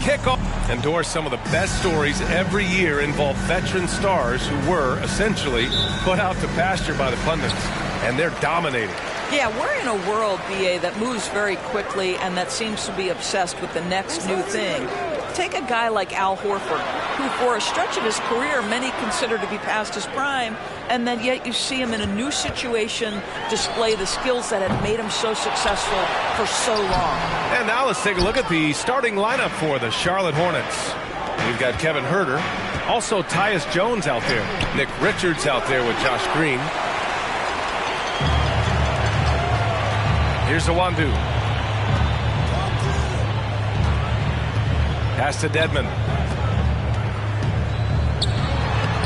kickoff. Endorse some of the best stories every year involve veteran stars who were essentially put out to pasture by the pundits, and they're dominating. Yeah, we're in a world, BA, that moves very quickly and that seems to be obsessed with the next new thing. Take a guy like Al Horford, who for a stretch of his career many consider to be past his prime, and then yet you see him in a new situation display the skills that have made him so successful for so long. And now let's take a look at the starting lineup for the Charlotte Hornets. We've got Kevin Huerter, also Tyus Jones out there, Nick Richards out there with Josh Green. Here's Iwundu. Pass to Dedmon.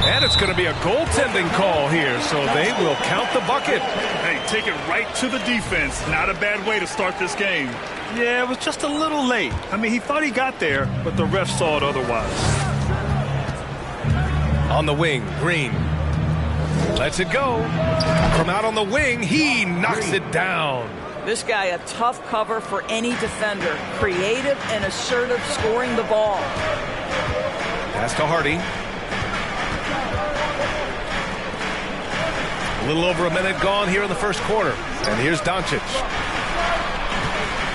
And it's going to be a goaltending call here, so they will count the bucket. Hey, take it right to the defense. Not a bad way to start this game. Yeah, it was just a little late. I mean, he thought he got there, but the ref saw it otherwise. On the wing, Green. Lets it go. From out on the wing, he knocks it down. This guy, a tough cover for any defender. Creative and assertive scoring the ball. Pass to Hardy. A little over a minute gone here in the first quarter. And here's Doncic.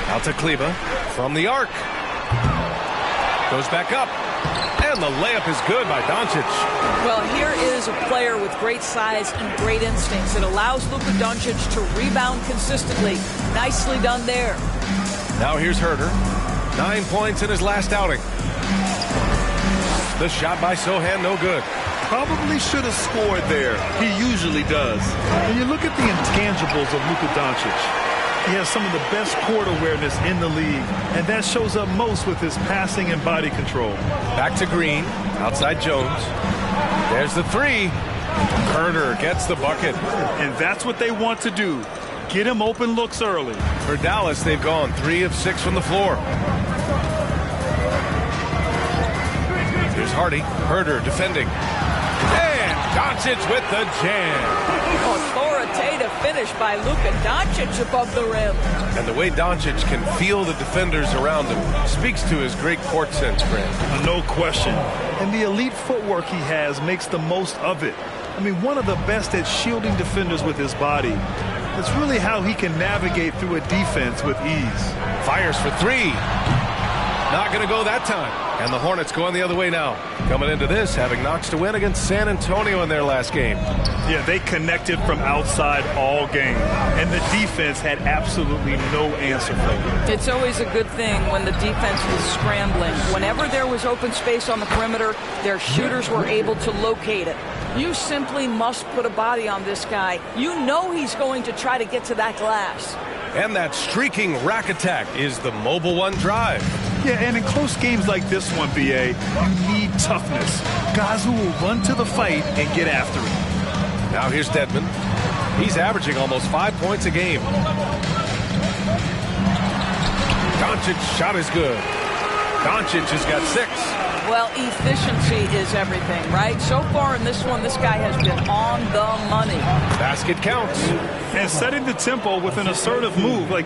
Out to Kleber from the arc. Goes back up. And the layup is good by Doncic. Well, here is a player with great size and great instincts. It allows Luka Doncic to rebound consistently. Nicely done there. Now here's Huerter. 9 points in his last outing. The shot by Sochan, no good. Probably should have scored there. He usually does. When you look at the intangibles of Luka Doncic, he has some of the best court awareness in the league, and that shows up most with his passing and body control. Back to Green, outside Jones. There's the three. Huerter gets the bucket. And that's what they want to do. Get him open looks early. For Dallas, they've gone 3 of 6 from the floor. Here's Hardy. Huerter defending. And Doncic with the jam. Authoritative finish by Luka Doncic above the rim. And the way Doncic can feel the defenders around him speaks to his great court sense, Grant. No question. And the elite footwork he has makes the most of it. I mean, one of the best at shielding defenders with his body. It's really how he can navigate through a defense with ease. Fires for 3. Not going to go that time. And the Hornets going the other way now. Coming into this, having knocks to win against San Antonio in their last game. Yeah, they connected from outside all game. And the defense had absolutely no answer for them. It's always a good thing when the defense is scrambling. Whenever there was open space on the perimeter, their shooters were able to locate it. You simply must put a body on this guy. You know he's going to try to get to that glass. And that streaking rack attack is the Mobile One drive. Yeah, and in close games like this one, BA, you need toughness. Guys who will run to the fight and get after it. Now here's Dedmon. He's averaging almost 5 points a game. Doncic's shot is good. Doncic has got 6. Well, efficiency is everything, right? So far in this one, this guy has been on the money. Basket counts. And setting the tempo with an assertive move. Like,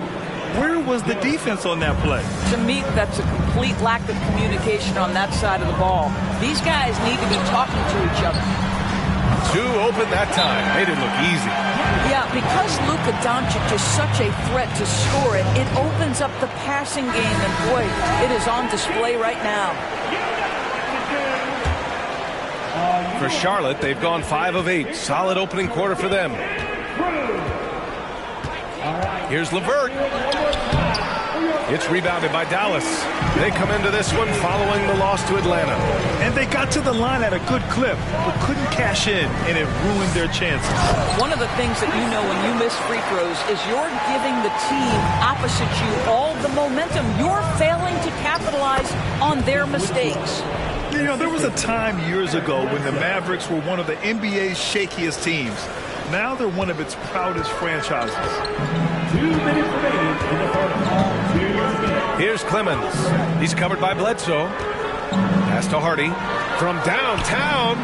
where was the defense on that play? To me, that's a complete lack of communication on that side of the ball. These guys need to be talking to each other. 2 open that time. Made it look easy. Yeah, because Luka Doncic is such a threat to score it, it opens up the passing game, and boy, it is on display right now. For Charlotte, they've gone 5 of 8. Solid opening quarter for them. Here's LeVert. It's rebounded by Dallas. They come into this one following the loss to Atlanta. And they got to the line at a good clip, but couldn't cash in, and it ruined their chances. One of the things that you know when you miss free throws is you're giving the team opposite you all the momentum. You're failing to capitalize on their mistakes. You know, there was a time years ago when the Mavericks were one of the NBA's shakiest teams. Now they're one of its proudest franchises. 2 minutes remaining in the first. Here's Clemens. He's covered by Bledsoe. Pass to Hardy from downtown.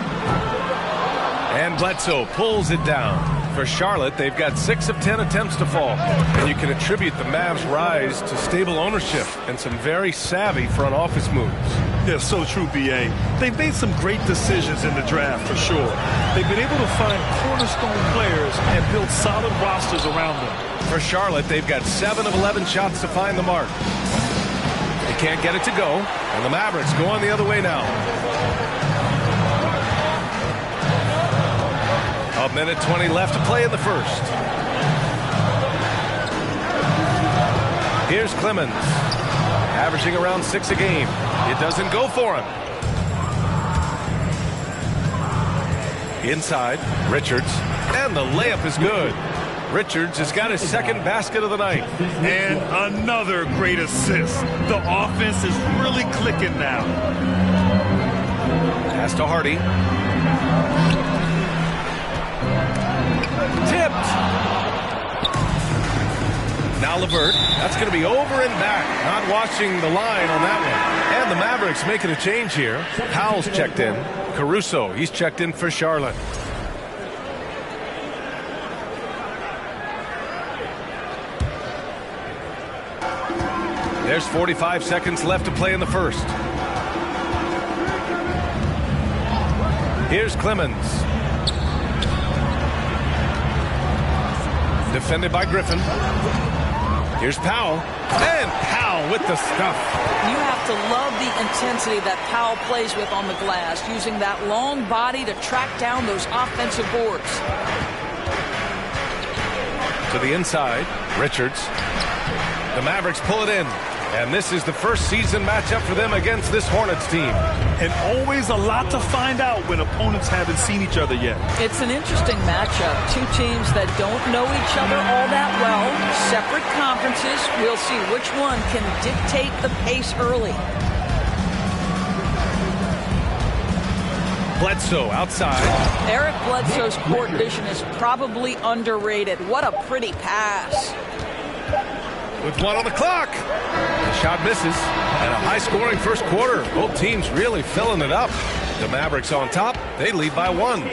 And Bledsoe pulls it down. For Charlotte, they've got 6 of 10 attempts to fall. And you can attribute the Mavs' rise to stable ownership and some very savvy front office moves. Yeah, so true, B.A. They've made some great decisions in the draft, for sure. They've been able to find cornerstone players and build solid rosters around them. For Charlotte, they've got 7 of 11 shots to find the mark. They can't get it to go, and the Mavericks go on the other way now. A minute 20 left to play in the first. Here's Clemens, averaging around 6 a game. It doesn't go for him. Inside, Richards, and the layup is good. Richards has got his second basket of the night. And another great assist. The offense is really clicking now. Pass to Hardy. Tipped. Now LeVert. That's going to be over and back. Not watching the line on that one. And the Mavericks making a change here. Powell's checked in. Caruso, he's checked in for Charlotte. There's 45 seconds left to play in the first. Here's Clemens. Defended by Griffin. Here's Powell. And Powell with the stuff. You have to love the intensity that Powell plays with on the glass, using that long body to track down those offensive boards. To the inside, Richards. The Mavericks pull it in. And this is the first season matchup for them against this Hornets team. And always a lot to find out when opponents haven't seen each other yet. It's an interesting matchup. Two teams that don't know each other all that well. Separate conferences. We'll see which one can dictate the pace early. Bledsoe outside. Eric Bledsoe's court vision is probably underrated. What a pretty pass. With 1 on the clock. The shot misses. And a high-scoring first quarter. Both teams really filling it up. The Mavericks on top. They lead by 1.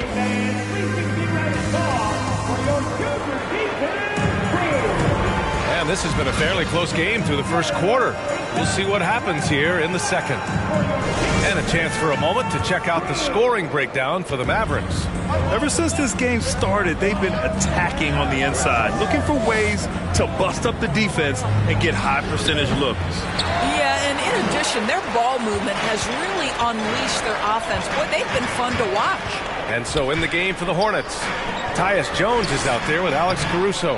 And this has been a fairly close game through the first quarter. We'll see what happens here in the second. And a chance for a moment to check out the scoring breakdown for the Mavericks. Ever since this game started, they've been attacking on the inside, looking for ways to bust up the defense and get high percentage looks. Yeah, and in addition, their ball movement has really unleashed their offense. Boy, they've been fun to watch. And so in the game for the Hornets, Tyus Jones is out there with Alex Caruso.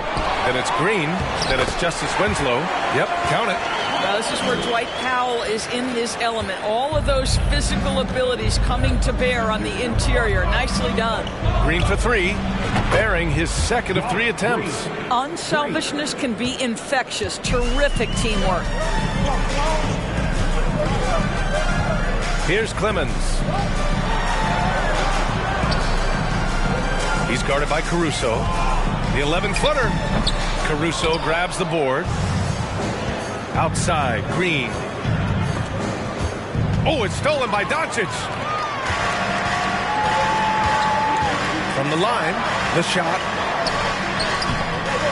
Then it's Green. Then it's Justice Winslow. Yep, count it. Now this is where Dwight Powell is in his element. All of those physical abilities coming to bear on the interior. Nicely done. Green for 3, bearing his second of 3 attempts. Unselfishness can be infectious. Terrific teamwork. Here's Clemens. He's guarded by Caruso. The 11-footer. Caruso grabs the board. Outside, Green. Oh, it's stolen by Doncic. From the line, the shot.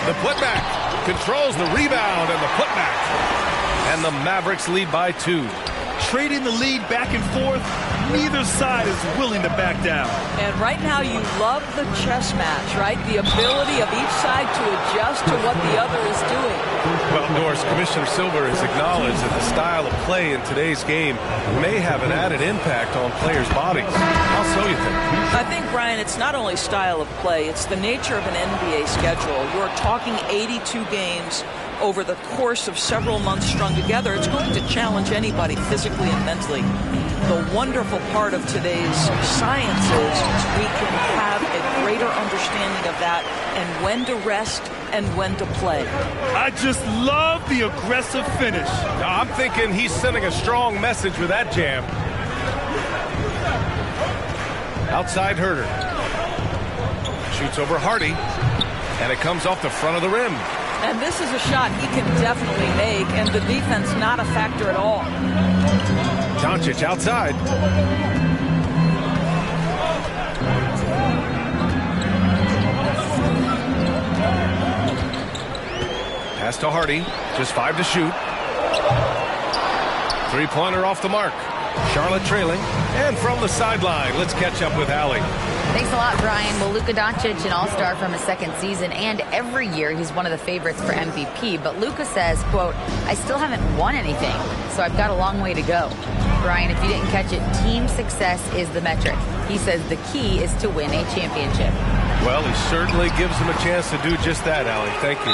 The putback. Controls the rebound and the putback. And the Mavericks lead by 2. Trading the lead back and forth, neither side is willing to back down. And right now you love the chess match, right? The ability of each side to adjust to what the other is doing. Well, Norris, Commissioner Silver has acknowledged that the style of play in today's game may have an added impact on players' bodies. How so, you think? I think, Brian, it's not only style of play, it's the nature of an NBA schedule. We're talking 82 games over the course of several months strung together. It's going to challenge anybody physically and mentally. The wonderful part of today's science is we can have a greater understanding of that and when to rest and when to play. I just love the aggressive finish. I'm thinking he's sending a strong message with that jam. Outside Herter. Shoots over Hardy. And it comes off the front of the rim. And this is a shot he can definitely make, and the defense not a factor at all. Doncic outside. Pass to Hardy. Just 5 to shoot. Three-pointer off the mark. Charlotte trailing. And from the sideline, let's catch up with Allie. Thanks a lot, Brian. Well, Luka Doncic, an all-star from his second season, and every year he's one of the favorites for MVP. But Luka says, quote, I still haven't won anything, so I've got a long way to go. Brian, if you didn't catch it, team success is the metric. He says the key is to win a championship. Well, he certainly gives them a chance to do just that, Allie. Thank you.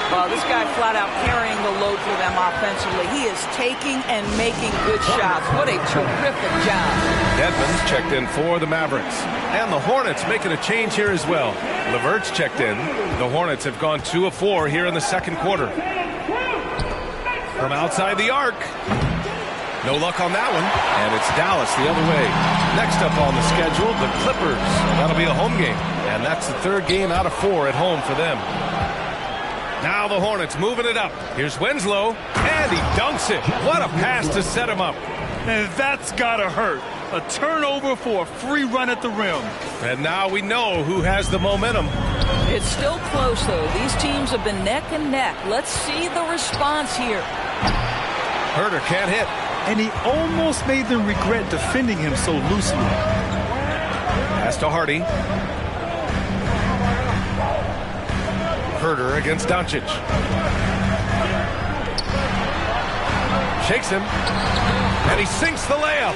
Well, this guy flat out carrying the load for them offensively. He is taking and making good shots. What a terrific job. Dedmon's checked in for the Mavericks. And the Hornets making a change here as well. LeVert's checked in. The Hornets have gone 2 of 4 here in the second quarter. From outside the arc. No luck on that one. And it's Dallas the other way. Next up on the schedule, the Clippers. That'll be a home game. And that's the third game out of 4 at home for them. Now the Hornets moving it up. Here's Winslow. And he dunks it. What a pass to set him up. And that's gotta hurt. A turnover for a free run at the rim. And now we know who has the momentum. It's still close, though. These teams have been neck and neck. Let's see the response here. Herter can't hit. And he almost made them regret defending him so loosely. Pass to Hardy. Herter against Doncic. Shakes him. And he sinks the layup.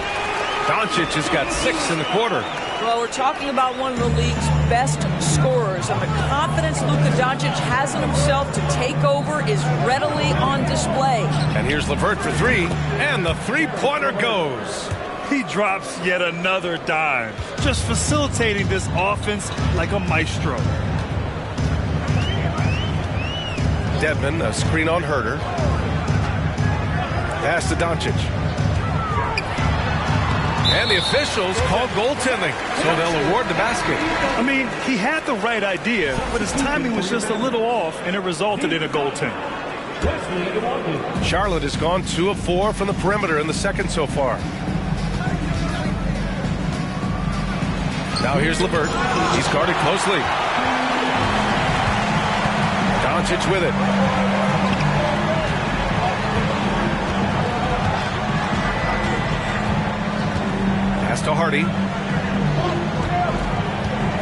Doncic has got 6 in the quarter. Well, we're talking about one of the league's best scorers, and the confidence Luka Doncic has in himself to take over is readily on display. And here's LeVert for 3, and the three-pointer goes. He drops yet another dime, just facilitating this offense like a maestro. Dedmon, a screen on Herter. Pass to Doncic. And the officials called goaltending, so they'll award the basket. I mean, he had the right idea, but his timing was just a little off, and it resulted in a goaltend. Charlotte has gone 2 of 4 from the perimeter in the second so far. Now here's LeVert. He's guarded closely. Doncic with it. Pass to Hardy.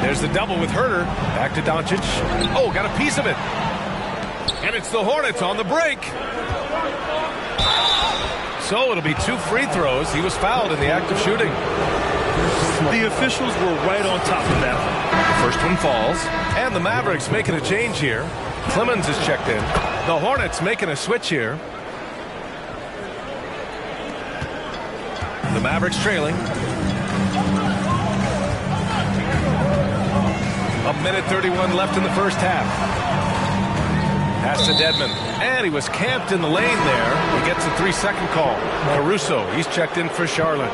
There's the double with Herter. Back to Doncic. Oh, got a piece of it. And it's the Hornets on the break. So it'll be 2 free throws. He was fouled in the act of shooting. The officials were right on top of that one. The first one falls. And the Mavericks making a change here. Clemens is checked in. The Hornets making a switch here. The Mavericks trailing. 1:31 left in the first half. Pass to Dedmon. And he was camped in the lane there. He gets a 3-second call. Caruso, he's checked in for Charlotte.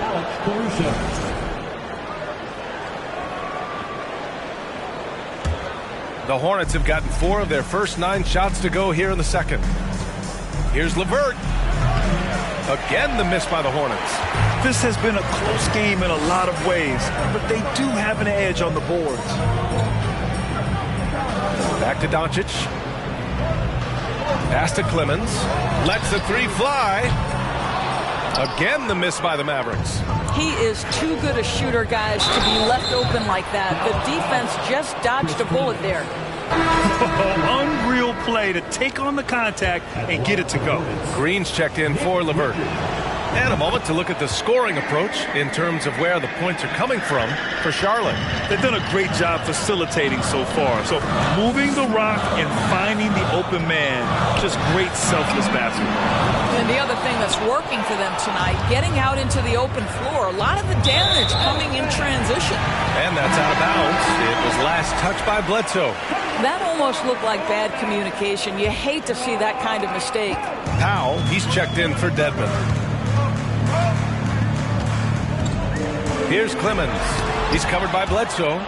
Alex Caruso. The Hornets have gotten 4 of their first 9 shots to go here in the second. Here's LeVert. Again, the miss by the Hornets. This has been a close game in a lot of ways, but they do have an edge on the boards. Back to Doncic. Pass to Clemens. Lets the 3 fly. Again, the miss by the Mavericks. He is too good a shooter, guys, to be left open like that. The defense just dodged a bullet there. Unreal play to take on the contact and get it to go. Green's checked in for LeVert. And a moment to look at the scoring approach in terms of where the points are coming from for Charlotte. They've done a great job facilitating so far. So moving the rock and finding the open man, just great selfless basketball. And the other thing that's working for them tonight, getting out into the open floor. A lot of the damage coming in transition. And that's out of bounds. It was last touched by Bledsoe. That almost looked like bad communication. You hate to see that kind of mistake. Powell, he's checked in for Dedmon. Here's Clemens. He's covered by Bledsoe.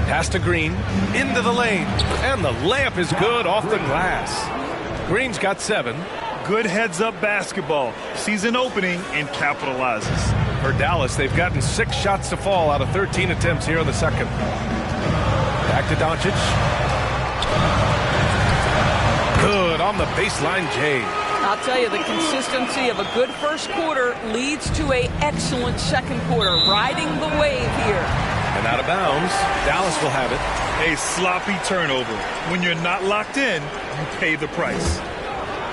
Pass to Green. Into the lane. And the layup is good off the glass. Green's got 7. Good heads-up basketball. Sees an opening and capitalizes. For Dallas, they've gotten 6 shots to fall out of 13 attempts here in the second. Back to Doncic. Good on the baseline, Jay. I'll tell you, the consistency of a good first quarter leads to an excellent second quarter. Riding the wave here. And out of bounds. Dallas will have it. A sloppy turnover. When you're not locked in, you pay the price.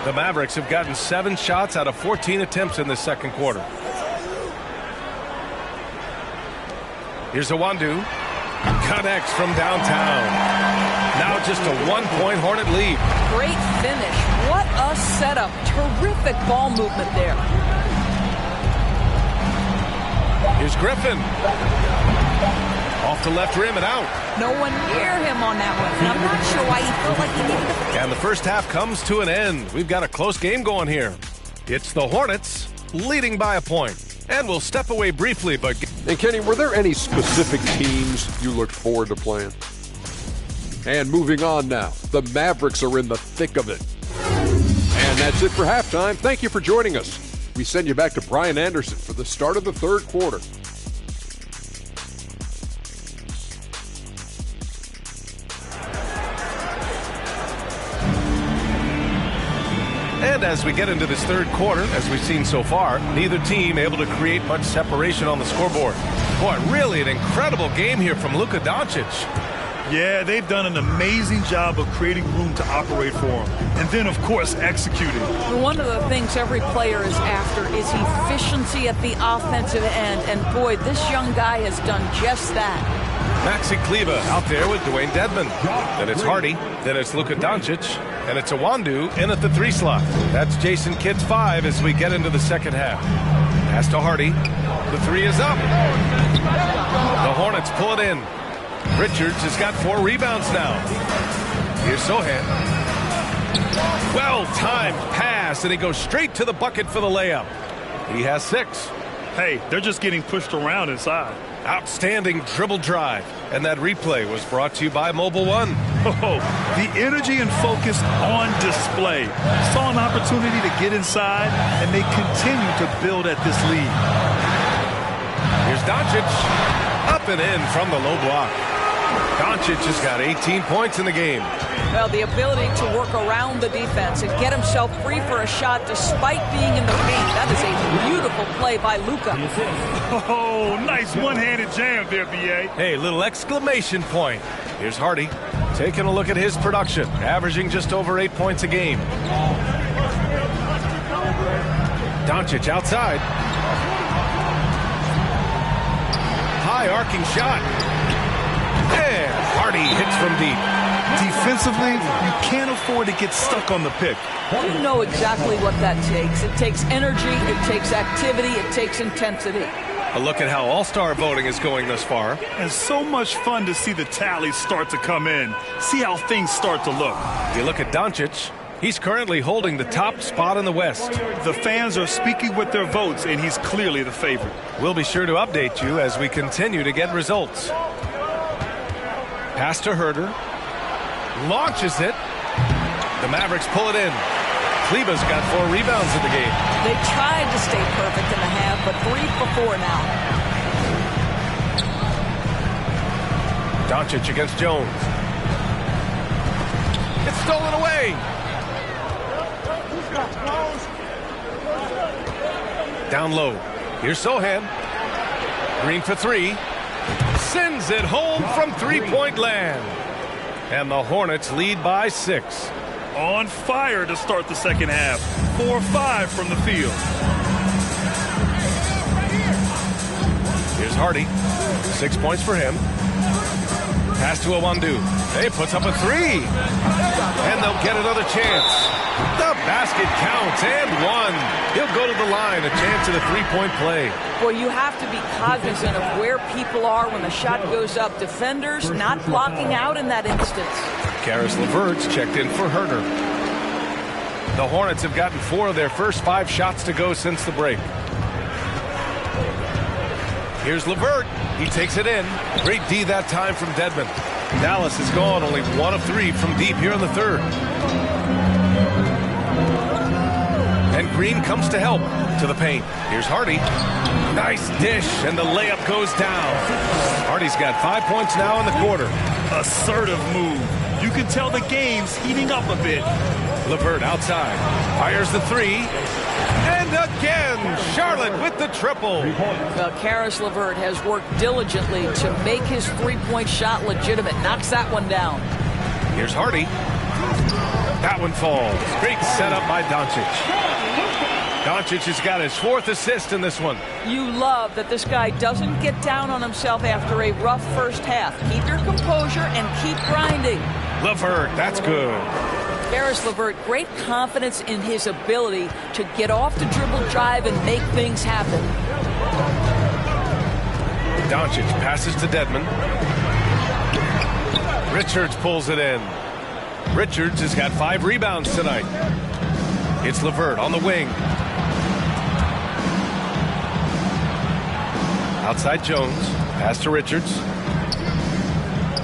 The Mavericks have gotten 7 shots out of 14 attempts in this second quarter. Here's Iwundu. Connects from downtown. Now just a 1-point Hornet lead. Great finish. What a setup. Terrific ball movement there. Here's Griffin. Off the left rim and out. No one near him on that one. And I'm not sure why he felt like he needed to. And the first half comes to an end. We've got a close game going here. It's the Hornets leading by a point. And we'll step away briefly, but... And Kenny, were there any specific teams you looked forward to playing? And moving on now, the Mavericks are in the thick of it. And that's it for halftime. Thank you for joining us. We send you back to Brian Anderson for the start of the third quarter. And as we get into this third quarter, as we've seen so far, neither team able to create much separation on the scoreboard. Boy, really an incredible game here from Luka Doncic. Yeah, they've done an amazing job of creating room to operate for him. And then, of course, executing. One of the things every player is after is efficiency at the offensive end. And, boy, this young guy has done just that. Maxi Kleber out there with Dwayne Dedmon. Then it's Hardy. Then it's Luka Doncic. And it's Iwundu in at the 3 slot. That's Jason Kidd's 5 as we get into the second half. Pass to Hardy. The 3 is up. The Hornets pull it in. Richards has got 4 rebounds now. Here's Sohan. Well-timed pass, and he goes straight to the bucket for the layup. He has 6. Hey, they're just getting pushed around inside. Outstanding dribble drive. And that replay was brought to you by Mobile One. Oh, the energy and focus on display. Saw an opportunity to get inside, and they continue to build at this lead. Here's Doncic. Up and in from the low block. Doncic has got 18 points in the game. Well, the ability to work around the defense and get himself free for a shot despite being in the paint. That is a beautiful play by Luka. Oh, nice one-handed jam there, B.A. Hey, little exclamation point. Here's Hardy taking a look at his production, averaging just over 8 points a game. Doncic outside. High arcing shot. And Hardy hits from deep. Defensively, you can't afford to get stuck on the pick. You know exactly what that takes. It takes energy, it takes activity, it takes intensity. A look at how All-Star voting is going thus far. And so much fun to see the tallies start to come in. See how things start to look. You look at Doncic. He's currently holding the top spot in the West. The fans are speaking with their votes, and he's clearly the favorite. We'll be sure to update you as we continue to get results. Pass to Herter. Launches it. The Mavericks pull it in. Kleber's got 4 rebounds in the game. They tried to stay perfect in the half, but 3 for 4 now. Doncic against Jones. It's stolen away. Down low. Here's Sohan. Green for 3. Sends it home from three-point land. And the Hornets lead by 6. On fire to start the second half. 4-5 from the field. Here's Hardy. 6 points for him. Pass to Iwundu. He puts up a 3. And they'll get another chance. The basket counts and 1. He'll go to the line. A chance at a 3-point play. Well, you have to be cognizant of where people are when the shot goes up. Defenders not blocking out in that instance. Caris LeVert's checked in for Herter. The Hornets have gotten 4 of their first 5 shots to go since the break. Here's LeVert. He takes it in. Great D that time from Dedmon. Dallas has gone only 1 of 3 from deep here in the third. And Green comes to help to the paint. Here's Hardy. Nice dish, and the layup goes down. Hardy's got 5 points now in the quarter. Assertive move. You can tell the game's heating up a bit. LeVert outside. Fires the three. And again, Charlotte with the triple. Caris LeVert has worked diligently to make his three-point shot legitimate. Knocks that one down. Here's Hardy. That one falls. Great setup by Doncic. Doncic has got his 4th assist in this one. You love that this guy doesn't get down on himself after a rough first half. Keep your composure and keep grinding. LeVert, that's good. Caris LeVert, great confidence in his ability to get off the dribble drive and make things happen. Doncic passes to Dedmon. Richards pulls it in. Richards has got 5 rebounds tonight. It's LeVert on the wing. Outside Jones. Pass to Richards.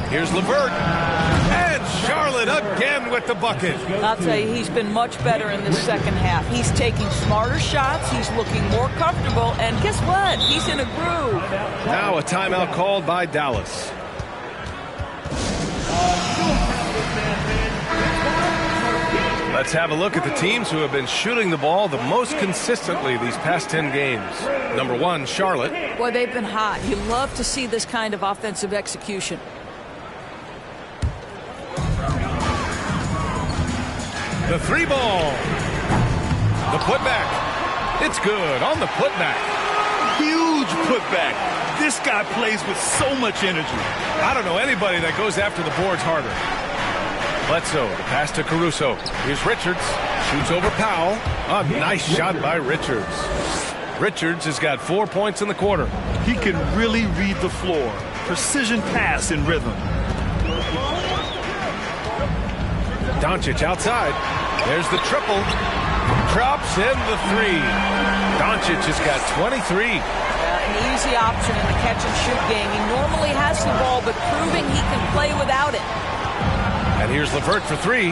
Here's LeVert. And Charlotte again with the bucket. I'll tell you, he's been much better in the second half. He's taking smarter shots. He's looking more comfortable. And guess what? He's in a groove. Now a timeout called by Dallas. Let's have a look at the teams who have been shooting the ball the most consistently these past 10 games. Number 1, Charlotte. Boy, they've been hot. You love to see this kind of offensive execution. The 3 ball. The putback. It's good on the putback. Huge putback. This guy plays with so much energy. I don't know anybody that goes after the boards harder. Bledsoe, the pass to Caruso. Here's Richards. Shoots over Powell. A nice shot by Richards. Richards has got 4 points in the quarter. He can really read the floor. Precision pass in rhythm. Doncic outside. There's the triple. Drops in the 3. Doncic has got 23. An easy option in the catch-and-shoot game. He normally has the ball, but proving he can play without it. And here's LeVert for 3.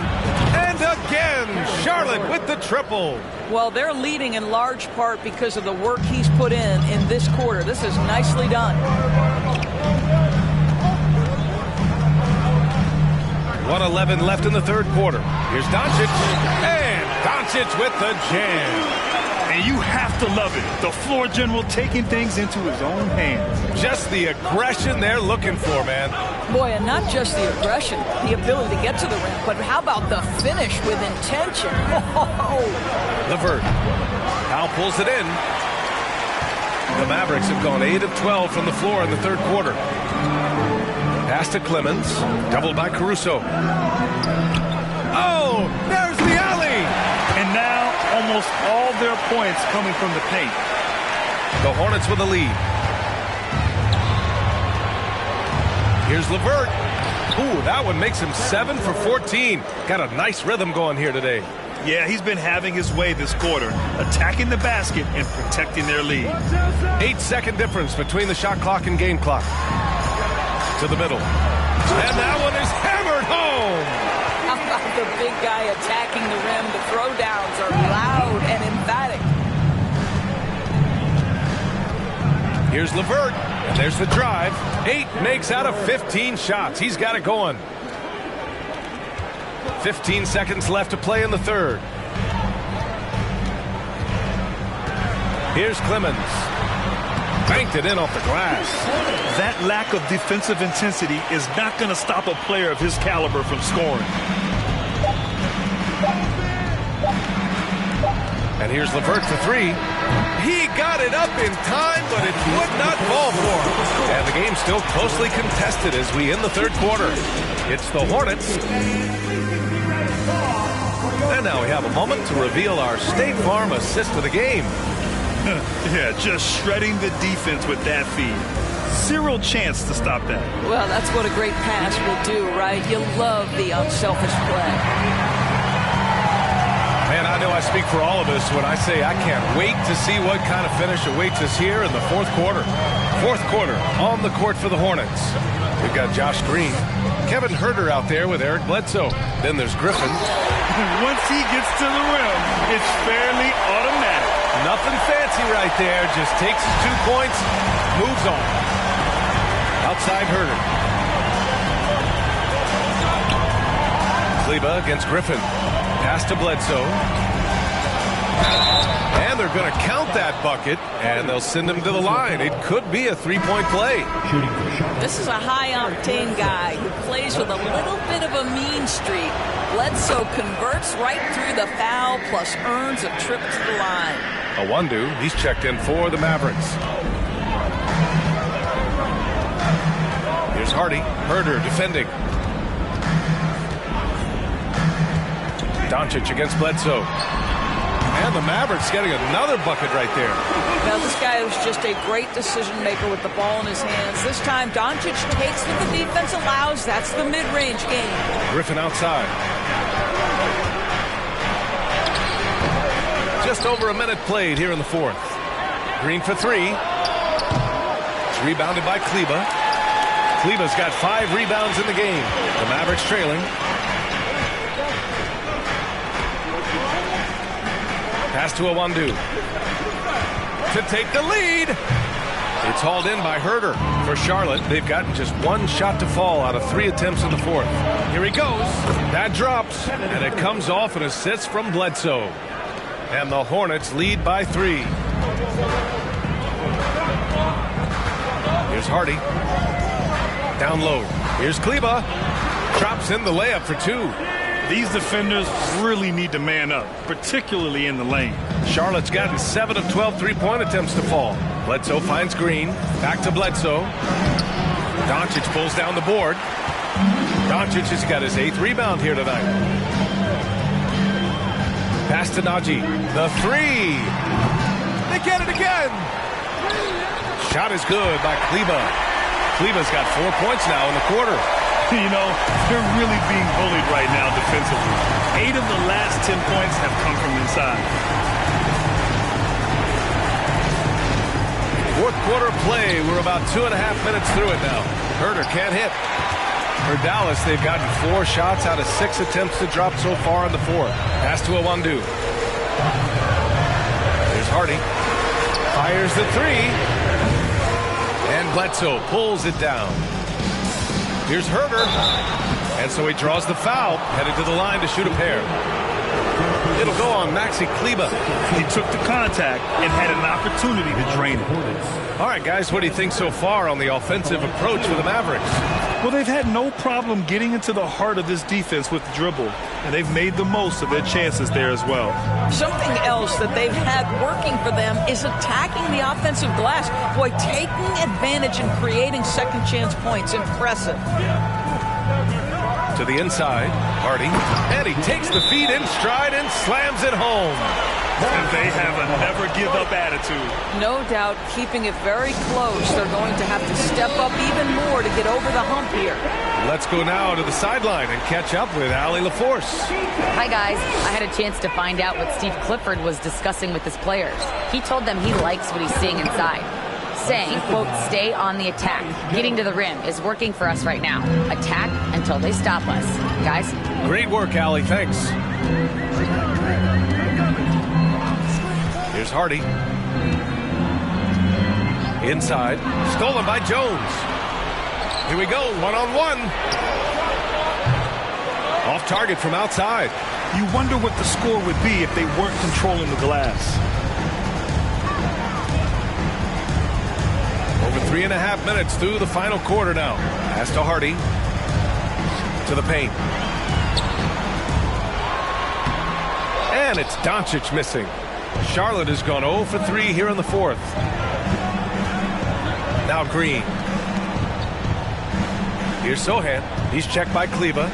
And again, Charlotte with the triple. Well, they're leading in large part because of the work he's put in this quarter. This is nicely done. 1:11 left in the third quarter. Here's Doncic. And Doncic with the jam. And you have to love it. The floor general taking things into his own hands. Just the aggression they're looking for, man. Boy, and not just the aggression, the ability to get to the rim, but how about the finish with intention? LeVert. Powell pulls it in. The Mavericks have gone 8 of 12 from the floor in the third quarter. Pass to Clemens. Doubled by Caruso. Oh, there's the alley. And now almost all their points coming from the paint. The Hornets with a lead. Here's LeVert. Ooh, that one makes him 7 for 14. Got a nice rhythm going here today. Yeah, he's been having his way this quarter, attacking the basket and protecting their lead. 8-second difference between the shot clock and game clock. To the middle. And that one is hammered home. How about the big guy attacking the rim? The throwdowns are loud and emphatic. Here's LeVert. And there's the drive. 8 makes out of 15 shots. He's got it going. 15 seconds left to play in the third. Here's Clemens. Banked it in off the glass. That lack of defensive intensity is not going to stop a player of his caliber from scoring. And here's LeVert for 3. He got it up in time, but it would not fall for him. And the game's still closely contested as we end the third quarter. It's the Hornets. And now we have a moment to reveal our State Farm assist of the game. Yeah, just shredding the defense with that feed. Zero chance to stop that. Well, that's what a great pass will do, right? You love the unselfish play. Man, I know I speak for all of us when I say I can't wait to see what kind of finish awaits us here in the fourth quarter. Fourth quarter on the court for the Hornets. We've got Josh Green, Kevin Huerter out there with Eric Bledsoe. Then there's Griffin. Once he gets to the rim, it's fairly automatic. Nothing fancy right there. Just takes his 2 points, moves on. Outside Herder. Kleber against Griffin. Pass to Bledsoe. And they're going to count that bucket, and they'll send him to the line. It could be a 3-point play. This is a high-octane guy who plays with a little bit of a mean streak. Bledsoe converts right through the foul, plus earns a trip to the line. Awandu, he's checked in for the Mavericks. Here's Hardy. Herder defending. Doncic against Bledsoe. And the Mavericks getting another bucket right there. Now, this guy was just a great decision maker with the ball in his hands. This time, Doncic takes what the defense allows. That's the mid-range game. Griffin outside. Just over a minute played here in the fourth. Green for 3. It's rebounded by Kleber. Kleber's got 5 rebounds in the game. The Mavericks trailing. Pass to Awandu to take the lead. It's hauled in by Herder. For Charlotte, they've gotten just 1 shot to fall out of 3 attempts in the fourth. Here he goes. That drops, and it comes off an assist from Bledsoe. And the Hornets lead by 3. Here's Hardy. Down low. Here's Kleber. Drops in the layup for 2. These defenders really need to man up, particularly in the lane. Charlotte's gotten 7 of 12 3-point attempts to fall. Bledsoe finds Green. Back to Bledsoe. Doncic pulls down the board. Doncic has got his 8th rebound here tonight. Pass to Najee. The 3. They get it again. Shot is good by Kleber. Kleber's got 4 points now in the quarter. You know, they're really being bullied right now defensively. 8 of the last 10 points have come from inside. Fourth quarter play. We're about 2.5 minutes through it now. Herder can't hit. For Dallas, they've gotten 4 shots out of 6 attempts to drop so far in the fourth. Pass to Awandu. There's Hardy. Fires the 3. And Bledsoe pulls it down. Here's Herder. And so he draws the foul, headed to the line to shoot a pair. It'll go on Maxi Kleber. He took the contact and had an opportunity to drain it. All right, guys, what do you think so far on the offensive approach for the Mavericks? Well, they've had no problem getting into the heart of this defense with the dribble, and they've made the most of their chances there as well. Something else that they've had working for them is attacking the offensive glass. Boy, taking advantage and creating second chance points. Impressive. To the inside, Hardy, and he takes the feed in stride and slams it home. And they have a never-give-up attitude. No doubt, keeping it very close. They're going to have to step up even more to get over the hump here. Let's go now to the sideline and catch up with Allie LaForce. Hi, guys. I had a chance to find out what Steve Clifford was discussing with his players. He told them he likes what he's seeing inside, saying, quote, stay on the attack. Getting to the rim is working for us right now. Attack until they stop us. Guys? Great work, Allie. Thanks. Here's Hardy. Inside. Stolen by Jones. Here we go. One-on-one. Off target from outside. You wonder what the score would be if they weren't controlling the glass. Over 3.5 minutes through the final quarter now. Pass to Hardy. To the paint. And it's Doncic missing. Charlotte has gone 0 for 3 here in the fourth. Now Green. Here's Sohan. He's checked by Kleber.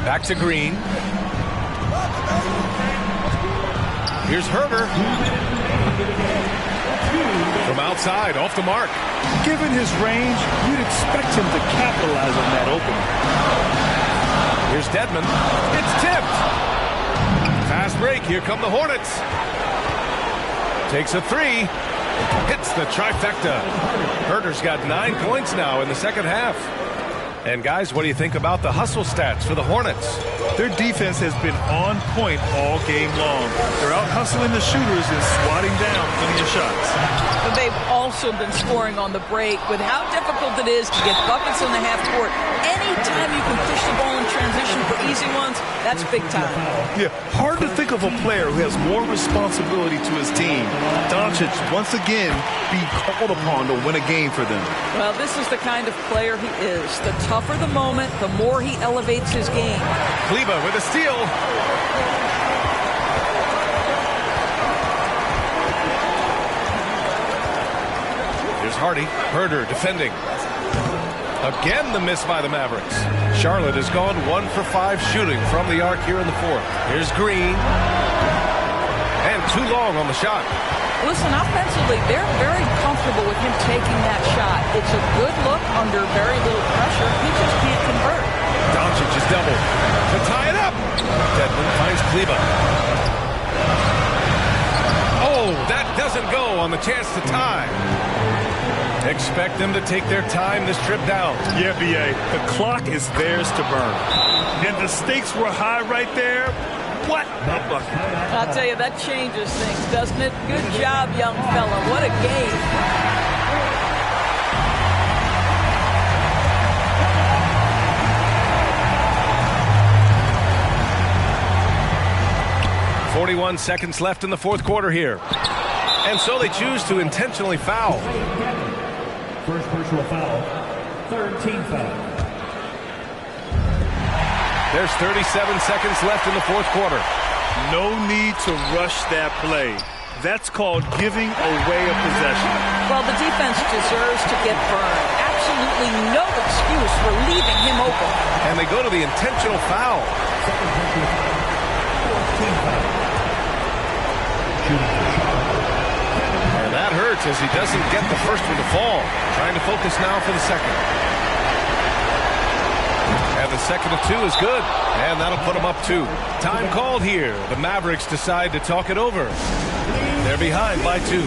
Back to Green. Here's Herder. From outside, off the mark. Given his range, you'd expect him to capitalize on that opening. Here's Dedmon. It's tipped. Fast break. Here come the Hornets. Takes a 3. Hits the trifecta. Herder's got 9 points now in the second half. And guys, what do you think about the hustle stats for the Hornets? Their defense has been on point all game long. They're out hustling the shooters and swatting down plenty of shots. But they've also been scoring on the break. With how difficult it is to get buckets in the half court, anytime you can push the ball in transition for easy ones, that's big time. Yeah, hard to think of a player who has more responsibility to his team. Doncic, once again, being called upon to win a game for them. Well, this is the kind of player he is. The tougher the moment, the more he elevates his game. Kleber with a steal. Here's Hardy. Herder defending. Again, the miss by the Mavericks. Charlotte has gone 1 for 5 shooting from the arc here in the fourth. Here's Green. And too long on the shot. Listen, offensively, they're very comfortable with him taking that shot. It's a good look under very little pressure. He just can't convert. Doncic is doubled. To tie it up. Dedmon finds Kleber. Oh, that doesn't go on the chance to tie. Expect them to take their time this trip down. Yeah, B.A., the clock is theirs to burn. And the stakes were high right there. What a bucket. I'll tell you, that changes things, doesn't it? Good job, young fella. What a game. .41 seconds left in the fourth quarter here. And so they choose to intentionally foul. First personal foul, third team foul. There's 37 seconds left in the fourth quarter. No need to rush that play. That's called giving away a possession. Well, the defense deserves to get burned. Absolutely no excuse for leaving him open. And they go to the intentional foul. Second personal foul, fourth team foul. Shooting for Charlotte. And that hurts as he doesn't get the first one to fall. Trying to focus now for the second. And the second of 2 is good. And that'll put them up 2. Time called here. The Mavericks decide to talk it over. They're behind by 2.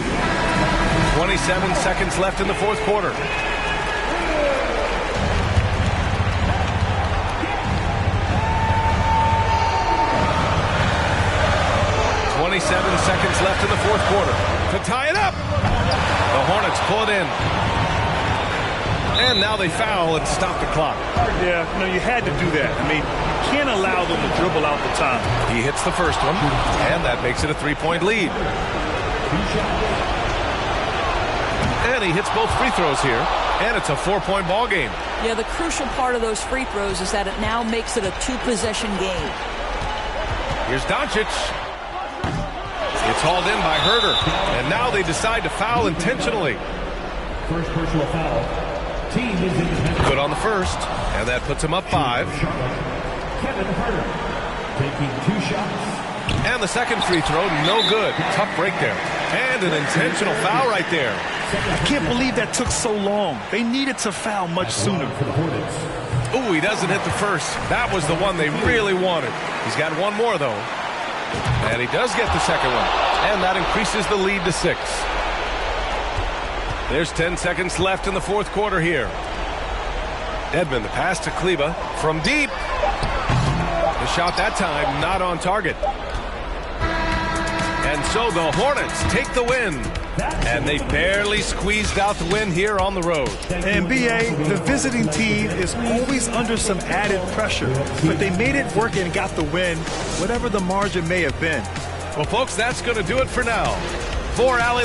27 seconds left in the fourth quarter. Seconds left in the fourth quarter to tie it up. The Hornets pull it in. And now they foul and stop the clock. Yeah, you had to do that. I mean, you can't allow them to dribble out the top. He hits the first one, and that makes it a 3-point lead. And he hits both free throws here, and it's a 4-point ball game. Yeah, the crucial part of those free throws is that it now makes it a 2-possession game. Here's Doncic. It's hauled in by Herder, and now they decide to foul intentionally. First personal foul. Team is independent. Good on the first, and that puts him up 5. Kevin Herder taking 2 shots. And the second free throw, no good. Tough break there. And an intentional foul right there. I can't believe that took so long. They needed to foul much sooner. For the Hornets. Ooh, he doesn't hit the first. That was the one they really wanted. He's got one more, though. And he does get the second one. And that increases the lead to 6. There's 10 seconds left in the fourth quarter here. Dedmon, the pass to Kleber from deep. The shot that time not on target. And so the Hornets take the win. And they barely squeezed out the win here on the road. And B.A., the visiting team is always under some added pressure. But they made it work and got the win, whatever the margin may have been. Well, folks, that's going to do it for now. For Allie